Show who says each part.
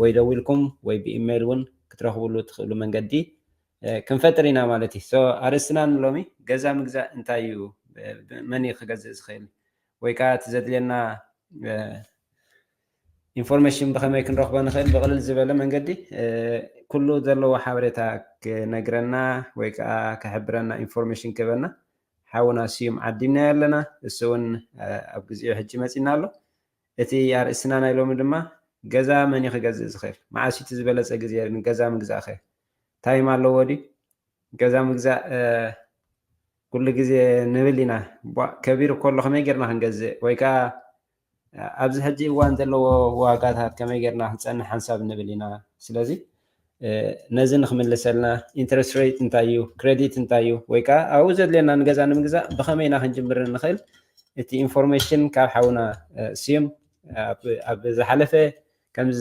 Speaker 1: ወይ ደውልኩም ወይ ብኢሜይል እውን ክትረኽብሉ ትኽእሉ መንገዲ ክንፈጥር ኢና ማለት እዩ ኣርእስትና ንሎሚ ገዛ ምግዛእ እንታይ እዩ መን እዩ ክገዝእ ዝኽእል ወይ ከዓ እቲ ዘድልየና ኢንፎርሜሽን ብኸመይ ክንረኽቦ ንኽእል ብቕልል ዝበለ መንገዲ ኩሉ ዘለዎ ሓበሬታ ክነግረና ወይ ከዓ ክሕብረና ኢንፎርሜሽን ክህበና ሓውና ስዩም ዓዲምናዮ ኣለና እሱ እውን ኣብ ግዚኡ ሕጂ መፂና ኣሎ እቲ ኣርእስና ናይ ሎሚ ድማ ገዛ መን እዩ ክገዝእ ዝኽእል መዓስ እቲ ዝበለፀ ግዜ ንገዛ ምግዛእ ኸ ታይም ኣለዎ ድዩ ገዛ ምግዛእ ኩሉ ግዜ ንብል ኢና ከቢሩ ከሎ ከመይ ጌርና ክንገዝእ ወይ ከዓ ኣብዚ ሕጂ እዋን ዘለዎ ዋጋታት ከመይ ጌርና ክንፀንሕ ሓንሳብ ንብል ኢና ስለዚ ነዚ ንክምልሰልና ኢንትረስት ሬት እንታይ እዩ ክሬዲት እንታይ እዩ ወይ ከዓ ኣብኡ ዘድልየና ንገዛ ንምግዛእ ብኸመይ ኢና ክንጅምር ንኽእል እቲ ኢንፎርሜሽን ካብ ሓውና ስዩም ኣብ ዝሓለፈ ከምዚ